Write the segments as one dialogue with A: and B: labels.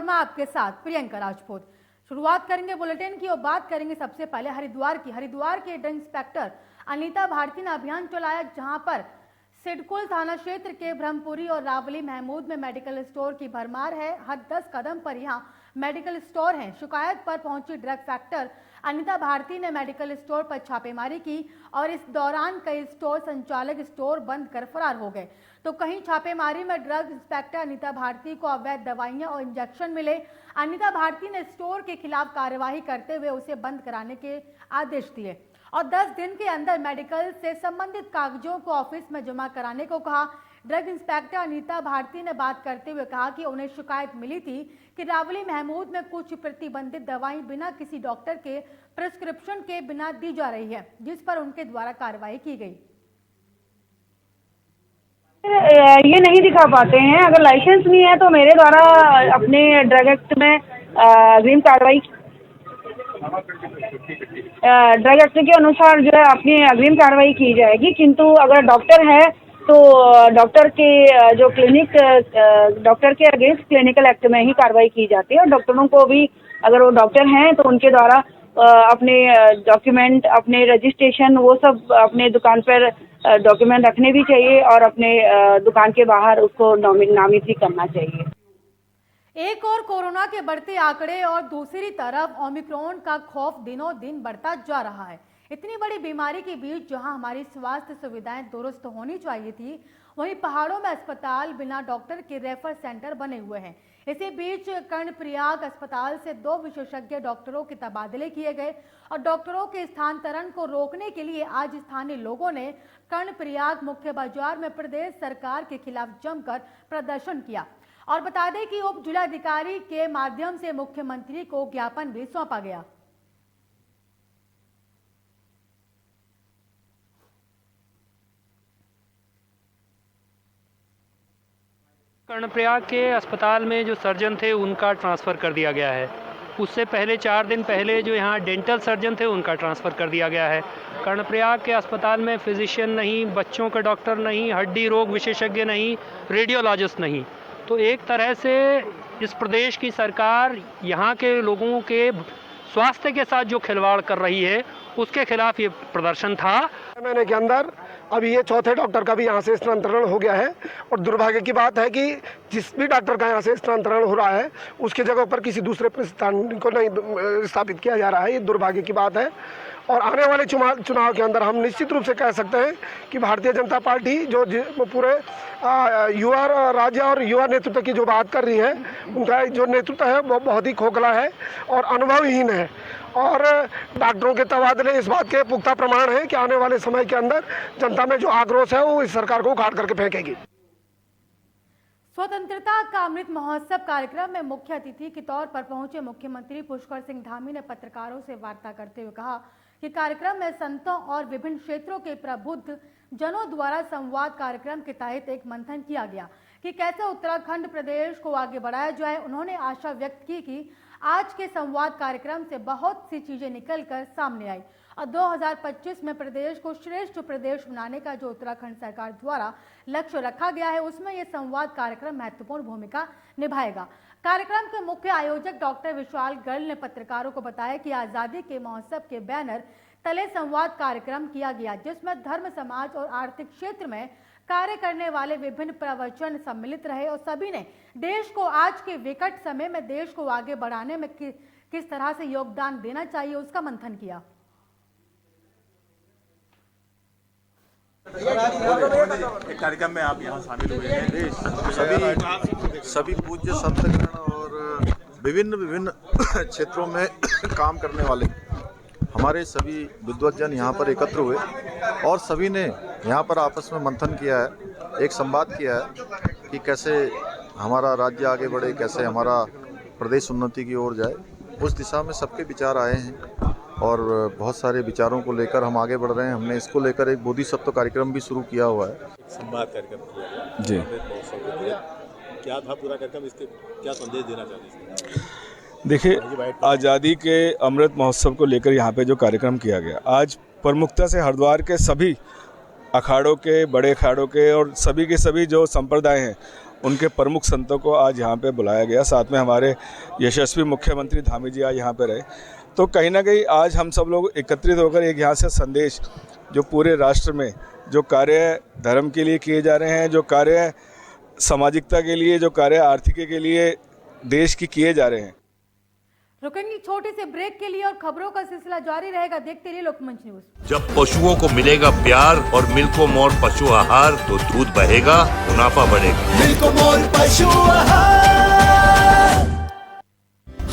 A: मैं आपके साथ प्रियंका राजपूत। शुरुआत करेंगे बुलेटिन की और बात करेंगे सबसे पहले हरिद्वार की। हरिद्वार के ड्रग इंस्पेक्टर अनीता भारती ने अभियान चलाया, जहां पर सिडकुल थाना क्षेत्र के ब्रह्मपुरी और रावली महमूद में मेडिकल स्टोर की भरमार है। हर 10 कदम पर यहां मेडिकल स्टोर हैं। शिकायत पर पहुंची ड्रग फैक्टर अनीता भारती ने मेडिकल स्टोर पर छापेमारी की और इस दौरान कई स्टोर संचालक स्टोर बंद कर फरार हो गए, तो कहीं छापेमारी में ड्रग इंस्पेक्टर अनीता भारती को अवैध दवाइयां और इंजेक्शन मिले। अनीता भारती ने स्टोर के खिलाफ कार्यवाही करते हुए उसे बंद कराने के आदेश दिए और 10 दिन के अंदर मेडिकल से संबंधित कागजों को ऑफिस में जमा कराने को कहा। ड्रग इंस्पेक्टर अनीता भारती ने बात करते हुए कहा कि उन्हें शिकायत मिली थी कि रावली महमूद में कुछ प्रतिबंधित दवाएं बिना किसी डॉक्टर के प्रिस्क्रिप्शन के बिना दी जा रही है, जिस पर उनके द्वारा कार्रवाई की गई।
B: ये नहीं दिखा पाते हैं, अगर लाइसेंस नहीं है तो मेरे द्वारा अपने ड्रग एक्ट में अग्रिम कार्रवाई ड्रग एक्ट के अनुसार जो है अपनी अग्रिम कार्रवाई की जाएगी। किंतु अगर डॉक्टर है तो डॉक्टर के जो डॉक्टर के अगेंस्ट क्लिनिकल एक्ट में ही कार्रवाई की जाती है। और डॉक्टरों को भी अगर वो डॉक्टर हैं तो उनके द्वारा अपने डॉक्यूमेंट, अपने रजिस्ट्रेशन, वो सब अपने दुकान पर डॉक्यूमेंट रखने भी चाहिए और अपने दुकान के बाहर उसको नामित भी करना चाहिए।
A: एक और कोरोना के बढ़ते आंकड़े और दूसरी तरफ ओमिक्रॉन का खौफ दिनों दिन बढ़ता जा रहा है। इतनी बड़ी बीमारी के बीच जहां हमारी स्वास्थ्य सुविधाएं दुरुस्त होनी चाहिए थी, वहीं पहाड़ों में अस्पताल बिना डॉक्टर के रेफर सेंटर बने हुए हैं। इसी बीच कर्णप्रयाग अस्पताल से 2 विशेषज्ञ डॉक्टरों के तबादले किए गए और डॉक्टरों के स्थानांतरण को रोकने के लिए आज स्थानीय लोगों ने कर्णप्रयाग मुख्य बाजार में प्रदेश सरकार के खिलाफ जमकर प्रदर्शन किया। और बता दें कि उप जिलाधिकारी के माध्यम से मुख्यमंत्री को ज्ञापन भी सौंपा गया।
C: कर्णप्रयाग के अस्पताल में जो सर्जन थे उनका ट्रांसफ़र कर दिया गया है। उससे पहले 4 दिन पहले जो यहाँ डेंटल सर्जन थे उनका ट्रांसफ़र कर दिया गया है। कर्णप्रयाग के अस्पताल में फिजिशियन नहीं, बच्चों के डॉक्टर नहीं, हड्डी रोग विशेषज्ञ नहीं, रेडियोलॉजिस्ट नहीं। तो एक तरह से इस प्रदेश की सरकार यहाँ के लोगों के स्वास्थ्य के साथ जो खिलवाड़ कर रही है उसके खिलाफ ये प्रदर्शन था।
D: महीने के अंदर अभी ये चौथे डॉक्टर का भी यहाँ से स्थानांतरण हो गया है और दुर्भाग्य की बात है कि जिस भी डॉक्टर का यहाँ से स्थानांतरण हो रहा है उसके जगह पर किसी दूसरे प्रतिष्ठान को नहीं स्थापित किया जा रहा है। ये दुर्भाग्य की बात है और आने वाले चुनाव के अंदर हम निश्चित रूप से कह सकते हैं कि भारतीय जनता पार्टी जो पूरे युवा राज्य और युवा नेतृत्व की जो बात कर रही है, उनका जो नेतृत्व है वो बहुत ही खोखला है और अनुभवहीन है। और डॉक्टरों के तबादले इस बात के पुख्ता प्रमाण है कि आने वाले समय के अंदर जनता में जो आक्रोश है वो इस सरकार को उखाड़ करके फेंकेगी।
A: स्वतंत्रता का अमृत महोत्सव कार्यक्रम में मुख्य अतिथि के तौर पर पहुंचे मुख्यमंत्री पुष्कर सिंह धामी ने पत्रकारों से वार्ता करते हुए कहा कि कार्यक्रम में संतों और विभिन्न क्षेत्रों के प्रबुद्ध जनों द्वारा संवाद कार्यक्रम के तहत एक मंथन किया गया कि कैसे उत्तराखंड प्रदेश को आगे बढ़ाया जाए। उन्होंने आशा व्यक्त की कि आज के संवाद कार्यक्रम से बहुत सी चीजें निकलकर सामने आई और 2025 में प्रदेश को श्रेष्ठ प्रदेश बनाने का जो उत्तराखंड सरकार द्वारा लक्ष्य रखा गया है, उसमें यह संवाद कार्यक्रम महत्वपूर्ण भूमिका निभाएगा। कार्यक्रम के मुख्य आयोजक डॉक्टर विशाल गर्ल ने पत्रकारों को बताया कि आजादी के महोत्सव के बैनर तले संवाद कार्यक्रम किया गया, जिसमें धर्म, समाज और आर्थिक क्षेत्र में कार्य करने वाले विभिन्न प्रवचन सम्मिलित रहे और सभी ने देश को आज के विकट समय में देश को आगे बढ़ाने में किस तरह से योगदान देना चाहिए उसका मंथन किया।
E: एक कार्यक्रम में आप यहाँ शामिल हुए हैं। सभी पूज्य संतगण और विभिन्न क्षेत्रों में काम करने वाले हमारे सभी विद्वज्जन यहाँ पर एकत्र हुए और सभी ने यहाँ पर आपस में मंथन किया है, एक संवाद किया है कि कैसे हमारा राज्य आगे बढ़े, कैसे हमारा प्रदेश उन्नति की ओर जाए। उस दिशा में सबके विचार आए हैं और बहुत सारे विचारों को लेकर हम आगे बढ़ रहे हैं। हमने इसको लेकर एक बोधिसत्व कार्यक्रम भी शुरू किया हुआ है।
F: संवाद कार्यक्रम
E: जी,
F: क्या था पूरा कार्यक्रम, इसके क्या संदेश देना चाहते हैं?
G: देखिए, आज़ादी के अमृत महोत्सव को लेकर यहाँ पे जो कार्यक्रम किया गया, आज प्रमुखता से हरिद्वार के सभी अखाड़ों के, बड़े अखाड़ों के और सभी के सभी जो संप्रदाय हैं उनके प्रमुख संतों को आज यहाँ पे बुलाया गया। साथ में हमारे यशस्वी मुख्यमंत्री धामी जी आज यहाँ पे रहे। तो कहीं ना कहीं आज हम सब लोग एकत्रित होकर एक यहाँ से संदेश जो पूरे राष्ट्र में जो कार्य धर्म के लिए किए जा रहे हैं, जो कार्य सामाजिकता के लिए, जो कार्य आर्थिकी के लिए देश की किए जा रहे हैं।
A: रुकेंगे छोटे से ब्रेक के लिए और खबरों का सिलसिला जारी रहेगा। देखते रहिए लोकमंच न्यूज।
H: जब पशुओं को मिलेगा प्यार और मिल्को मोर पशु आहार तो दूध बहेगा, मुनाफा बढ़ेगा।
I: मिल्को मोर पशु आहार।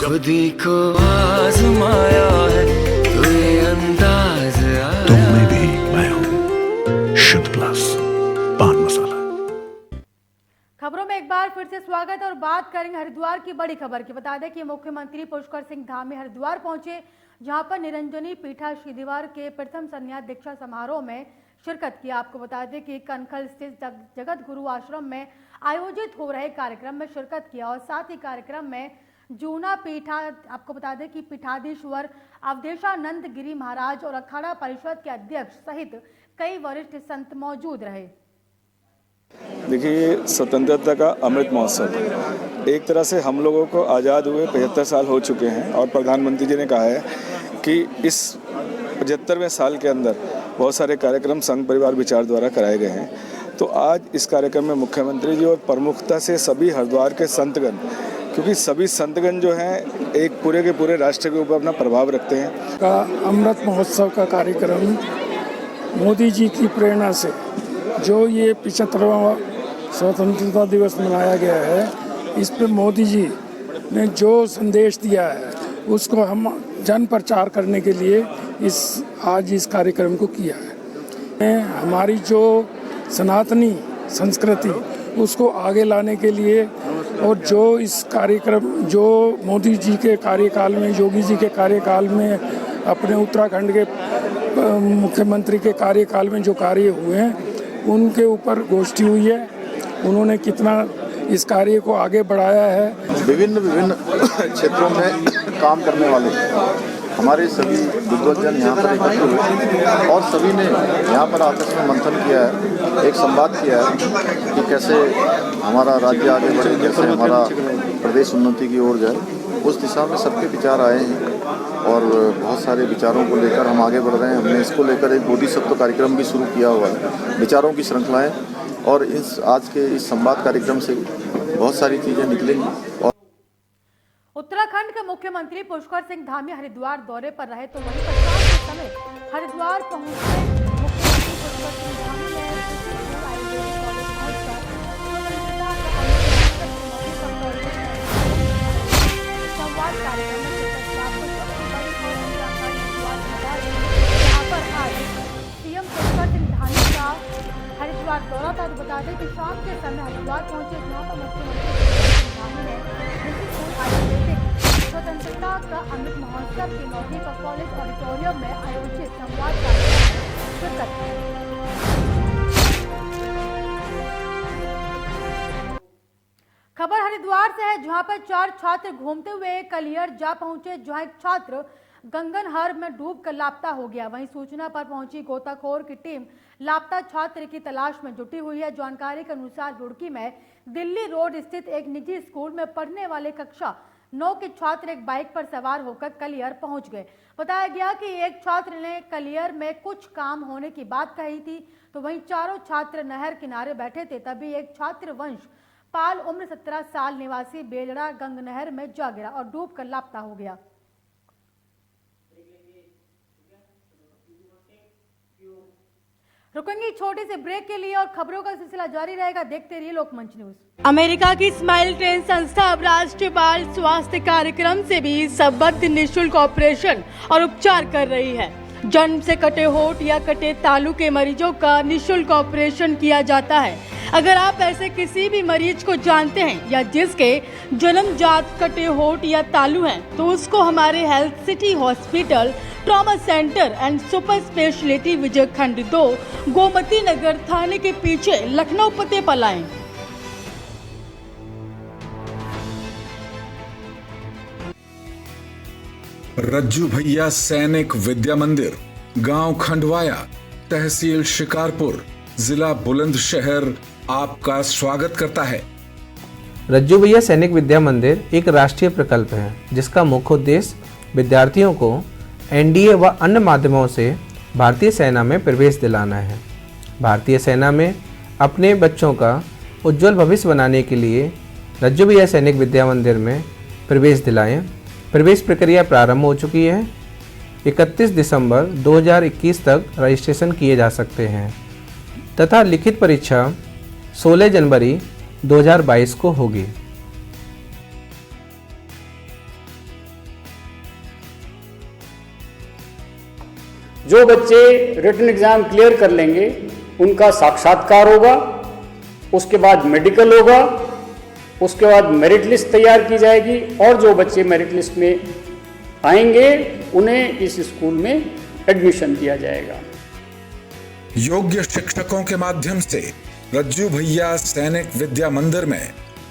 I: खुद ही को आजमाया है तो ये अंदाज आया।
J: तुम में भी मैं हूँ शुद्ध प्लस पान मसाला।
A: खबरों में एक बार फिर से स्वागत और बात करेंगे हरिद्वार की बड़ी खबर की। बता दें कि मुख्यमंत्री पुष्कर सिंह धामी हरिद्वार पहुंचे, जहां पर निरंजनी पीठा श्रीदिवार के प्रथम संन्यास दीक्षा समारोह में शिरकत की। आपको बता दें कि कनखल स्थित जगत गुरु आश्रम में आयोजित हो रहे कार्यक्रम में शिरकत किया और साथ ही कार्यक्रम में जूना पीठा आपको बता दें कि पीठाधीश्वर अवधेशानंद गिरी महाराज और अखाड़ा परिषद के अध्यक्ष सहित कई वरिष्ठ संत मौजूद रहे।
G: देखिए, स्वतंत्रता का अमृत महोत्सव एक तरह से हम लोगों को आज़ाद हुए 75 साल हो चुके हैं और प्रधानमंत्री जी ने कहा है कि इस 75वें साल के अंदर बहुत सारे कार्यक्रम संघ परिवार विचार द्वारा कराए गए हैं। तो आज इस कार्यक्रम में मुख्यमंत्री जी और प्रमुखता से सभी हरिद्वार के संतगण, क्योंकि सभी संतगण जो हैं एक पूरे के पूरे राष्ट्र के ऊपर अपना प्रभाव रखते हैं।
K: का अमृत महोत्सव का कार्यक्रम मोदी जी की प्रेरणा से जो ये 75वां स्वतंत्रता दिवस मनाया गया है, इस पे मोदी जी ने जो संदेश दिया है उसको हम जन प्रचार करने के लिए आज इस कार्यक्रम को किया है। हमारी जो सनातनी संस्कृति उसको आगे लाने के लिए और जो इस कार्यक्रम जो मोदी जी के कार्यकाल में, योगी जी के कार्यकाल में, अपने उत्तराखंड के मुख्यमंत्री के कार्यकाल में जो कार्य हुए हैं उनके ऊपर गोष्ठी हुई है। उन्होंने कितना इस कार्य को आगे बढ़ाया है।
E: विभिन्न क्षेत्रों में काम करने वाले हमारे सभी विद्वजन यहाँ पर इकट्ठे हुए और सभी ने यहाँ पर आपस में मंथन किया है, एक संवाद किया है कि कैसे हमारा राज्य आगे बढ़े, कैसे हमारा प्रदेश उन्नति की ओर जाए। उस दिशा में सबके विचार आए हैं और बहुत सारे विचारों को लेकर हम आगे बढ़ रहे हैं। हमने इसको लेकर एक बोधिसत्व कार्यक्रम भी शुरू किया हुआ है, विचारों की श्रृंखलाएँ, और इस आज के इस संवाद कार्यक्रम से बहुत सारी चीज़ें निकलेंगी।
A: उत्तराखंड के मुख्यमंत्री पुष्कर सिंह धामी हरिद्वार दौरे पर रहे, तो वहीं प्रचार के समय हरिद्वार पहुंचे मुख्यमंत्री पुष्कर सिंह धामी ने आयुर्वेदिक कॉलेज पहुंचकर संवाद कार्यक्रम में यहाँ पर आज सीएम पुष्कर सिंह धामी का हरिद्वार दौरा था। तो बता दें कि शाम के समय हरिद्वार पहुंचे, जहाँ पर मुख्यमंत्री पुष्कर सिंह धामी ने आयुर्वेदिक स्वतंत्रता का अमृत महोत्सव के मौके पर कॉलेज ऑडिटोरियम में आयोजित संवाद कार्यक्रम में शिरकत की। खबर हरिद्वार से है, जहां पर 4 छात्र घूमते हुए कलियर जा पहुंचे, जहां एक छात्र गंगनहर में डूबकर लापता हो गया। वहीं सूचना पर पहुंची गोताखोर की टीम लापता छात्र की तलाश में जुटी हुई है। जानकारी के अनुसार रुड़की में दिल्ली रोड स्थित एक निजी स्कूल में पढ़ने वाले कक्षा 9 के छात्र एक बाइक पर सवार होकर कलियर पहुंच गए। बताया गया कि एक छात्र ने कलियर में कुछ काम होने की बात कही थी, तो वहीं चारों छात्र नहर किनारे बैठे थे। तभी एक छात्र वंश पाल उम्र 17 साल निवासी बेलड़ा गंग नहर में जा गिरा और डूबकर लापता हो गया। रुकेंगे छोटे से ब्रेक के लिए और खबरों का सिलसिला जारी रहेगा। देखते रहिए लोकमंच न्यूज। अमेरिका की स्माइल ट्रेन संस्था अब राष्ट्रीय बाल स्वास्थ्य कार्यक्रम से भी संबद्ध निःशुल्क ऑपरेशन और उपचार कर रही है। जन्म से कटे होठ या कटे तालू के मरीजों का निःशुल्क ऑपरेशन किया जाता है। अगर आप ऐसे किसी भी मरीज को जानते हैं या जिसके जन्मजात कटे होठ या तालू हैं, तो उसको हमारे health city hospital, trauma centre and super speciality Vijay Khand 2, Gomti Nagar थाने के पीछे लखनऊ पते पर लाएं।
J: रज्जू भैया सैनिक विद्या मंदिर, गांव खंडवाया, तहसील शिकारपुर, जिला बुलंदशहर आपका स्वागत करता है।
L: रज्जू भैया सैनिक विद्या मंदिर एक राष्ट्रीय प्रकल्प है जिसका मुख्य उद्देश्य विद्यार्थियों को एनडीए व अन्य माध्यमों से भारतीय सेना में प्रवेश दिलाना है। भारतीय सेना में अपने बच्चों का उज्जवल भविष्य बनाने के लिए रज्जू भैया सैनिक विद्या मंदिर में प्रवेश दिलाएं। प्रवेश प्रक्रिया प्रारंभ हो चुकी है। 31 दिसंबर 2021 तक रजिस्ट्रेशन किए जा सकते हैं तथा लिखित परीक्षा 16 जनवरी 2022 को होगी।
M: जो बच्चे रिटन एग्जाम क्लियर कर लेंगे उनका साक्षात्कार होगा, उसके बाद मेडिकल होगा, उसके बाद मेरिट लिस्ट तैयार की जाएगी और जो बच्चे मेरिट लिस्ट में आएंगे उन्हें इस स्कूल में एडमिशन दिया जाएगा।
J: योग्य शिक्षकों के माध्यम से रज्जू भैया सैनिक विद्या मंदिर में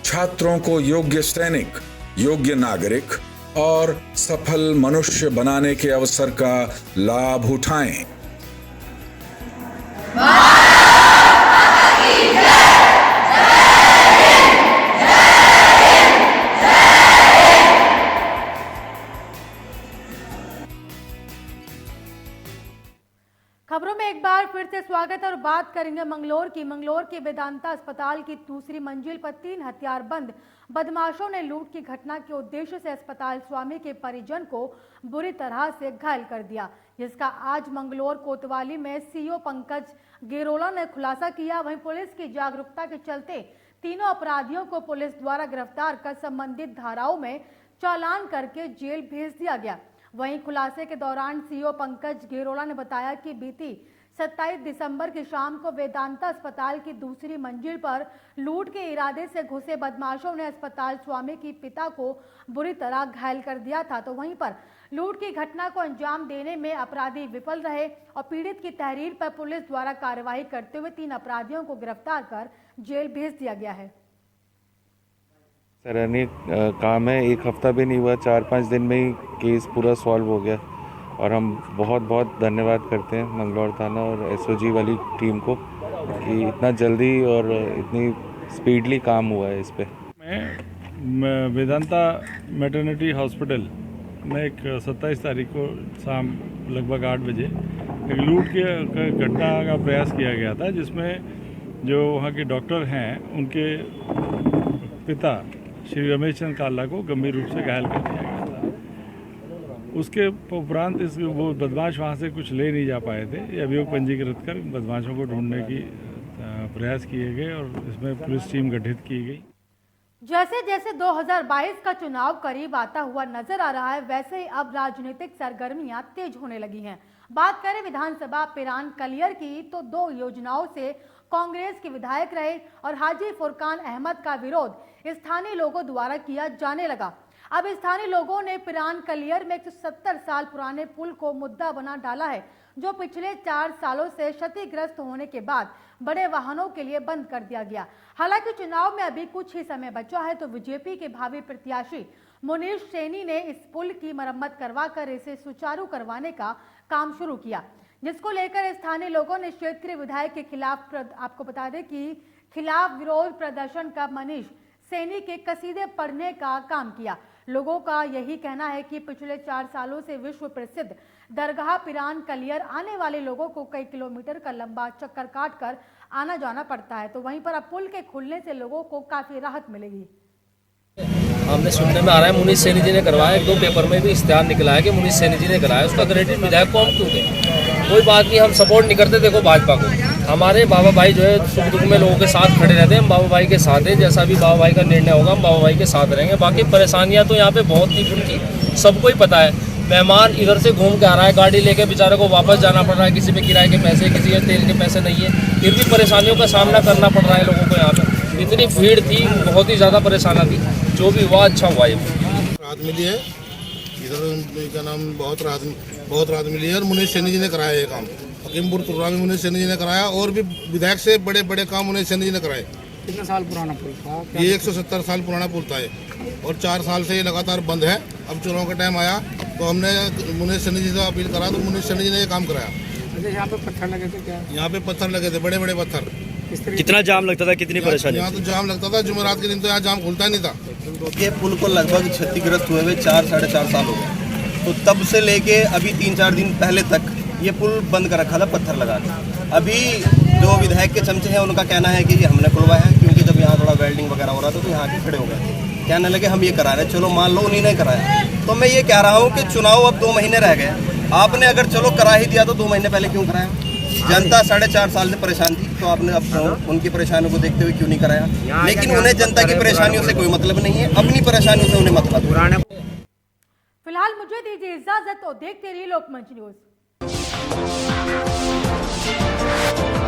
J: छात्रों को योग्य सैनिक, योग्य नागरिक और सफल मनुष्य बनाने के अवसर का लाभ उठाएं।
A: खबरों में एक बार फिर से स्वागत है और बात करेंगे मंगलोर के वेदांता अस्पताल की दूसरी मंजिल पर 3 हथियारबंद बदमाशों ने लूट की घटना के उद्देश्य से अस्पताल स्वामी के परिजन को बुरी तरह से घायल कर दिया, जिसका आज मंगलोर कोतवाली में सीओ पंकज गेरोला ने खुलासा किया। वहीं पुलिस की जागरूकता के चलते तीनों अपराधियों को पुलिस द्वारा गिरफ्तार कर संबंधित धाराओं में चालान करके जेल भेज दिया गया। वहीं खुलासे के दौरान सीओ पंकज गेरोला ने बताया कि बीती 27 दिसंबर की शाम को वेदांता अस्पताल की दूसरी मंजिल पर लूट के इरादे से घुसे बदमाशों ने अस्पताल स्वामी की पिता को बुरी तरह घायल कर दिया था। तो वहीं पर लूट की घटना को अंजाम देने में अपराधी विफल रहे और पीड़ित की तहरीर पर पुलिस द्वारा कार्रवाई करते हुए 3 अपराधियों को गिरफ्तार कर जेल भेज दिया गया है।
N: सराहनीय काम है, 1 हफ्ता भी नहीं हुआ, 4-5 दिन में ही केस पूरा सॉल्व हो गया और हम बहुत बहुत धन्यवाद करते हैं मंगलौर थाना और एसओजी वाली टीम को कि इतना जल्दी और इतनी स्पीडली काम हुआ है इस पे।
K: मैं वेदांता मैटरनिटी हॉस्पिटल में एक 27 तारीख को शाम लगभग 8 बजे एक लूट के घटना का प्रयास किया गया था, जिसमें जो वहाँ के डॉक्टर हैं उनके पिता श्री रमेश चंद्र काला को गंभीर रूप से घायल कर दिया गया था। उसके उपरांत वो बदमाश वहाँ से कुछ ले नहीं जा पाए थे। ये अभियोग पंजीकृत कर बदमाशों को ढूंढने की प्रयास किए गए और इसमें पुलिस टीम गठित की गई।
A: जैसे जैसे 2022 का चुनाव करीब आता हुआ नजर आ रहा है, वैसे ही अब राजनीतिक सरगर्मियां तेज होने लगी हैं। बात करें विधानसभा पिरान कलियर की तो 2 योजनाओं से कांग्रेस के विधायक रहे और हाजी फुरकान अहमद का विरोध स्थानीय लोगों द्वारा किया जाने लगा। अब स्थानीय लोगों ने पिरान कलियर में 170 साल पुराने पुल को मुद्दा बना डाला है, जो पिछले 4 सालों से क्षतिग्रस्त होने के बाद बड़े वाहनों के लिए बंद कर दिया गया। हालांकि चुनाव में अभी कुछ ही समय बचा है तो बीजेपी के भावी प्रत्याशी मुनीश सैनी ने इस पुल की मरम्मत करवाकर इसे सुचारू करवाने का काम शुरू किया, जिसको लेकर स्थानीय लोगों ने क्षेत्रीय विधायक के खिलाफ आपको बता दें कि खिलाफ विरोध प्रदर्शन कर मनीष सैनी के कसीदे पढ़ने का काम किया। लोगों का यही कहना है कि पिछले 4 सालों से विश्व प्रसिद्ध दरगाह पिरान कलियर आने वाले लोगों को कई किलोमीटर का लंबा चक्कर काटकर आना जाना पड़ता है। तो वहीं पर अब पुल के खुलने से लोगों को काफी राहत मिलेगी।
O: हमने सुनने में आ रहा है मुनीश सैनी जी ने करवाया, 2 पेपर में भी इश्तेहार निकला है कि मुनीश सैनी जी ने कराया, उसका क्रेडिट विधायक को हम क्यों दें? कोई बात नहीं, हम सपोर्ट नहीं करते देखो भाजपा को। हमारे बाबा भाई जो है सुख दुख में लोगों के साथ खड़े रहते हैं, हम बाबा भाई के साथ हैं। जैसा भी बाबा भाई का निर्णय होगा हम बाबा भाई के साथ रहेंगे। बाकी परेशानियां तो यहाँ पे बहुत थी उनकी, सबको ही पता है। मेहमान इधर से घूम के आ रहा है, गाड़ी लेके बेचारे को वापस जाना पड़ रहा है, किसी पे किराए के पैसे, किसी के तेल के पैसे नहीं है, फिर भी परेशानियों का सामना करना पड़ रहा है लोगों को। यहाँ पे इतनी भीड़ थी, बहुत ही ज़्यादा परेशानी थी। जो भी हुआ अच्छा हुआ।
P: राहत मिली है इधर का नाम बहुत राहत मिली है और मुनीश सैनी जी ने कराया ये काम। हकीमपुर तुर्रा में मुनीश सैनी जी ने कराया और भी विधायक से बड़े बड़े काम मुनीश सैनी जी ने कराए।
Q: कितने साल पुराना पुल था?
P: ये 170 साल पुराना पुल था और 4 साल से ये लगातार बंद है। अब चुनाव का टाइम आया तो हमने मुनीश सैनी जी से अपील करा तो मुनीश सैनी जी ने ये काम कराया।
Q: यहाँ पे पत्थर लगे थे क्या?
P: यहाँ पे पत्थर लगे थे, बड़े बड़े पत्थर
R: कितना जाम लगता था, कितनी परेशानी?
P: यहाँ तो जाम लगता था, जुमेरात के दिन तो यहाँ जाम खुलता नहीं था।
S: ये पुल को लगभग क्षतिग्रस्त हुए 4-4.5 साल हो गए, तो तब से लेके अभी 3-4 दिन पहले तक ये पुल बंद कर रखा था पत्थर लगा के। अभी जो विधायक के चमचे हैं उनका कहना है कि ये हमने खुलवाया है, क्योंकि जब यहाँ थोड़ा वेल्डिंग वगैरह हो रहा था तो यहाँ आके खड़े हो गए थे, कहने लगे हम ये करा रहे हैं। चलो मान लो उन्हीं ने कराया, तो मैं ये कह रहा हूँ कि चुनाव अब 2 महीने रह गए, आपने अगर चलो करा ही दिया तो 2 महीने पहले क्यों कराया? जनता 4.5 साल से परेशान थी, तो आपने अब उनकी परेशानियों को देखते हुए क्यों नहीं कराया? लेकिन उन्हें जनता की परेशानियों से कोई मतलब नहीं है, अपनी परेशानियों से उन्हें मतलब है।
A: फिलहाल मुझे दीजिए इजाजत, तो देखते रहिए लोकमंच न्यूज।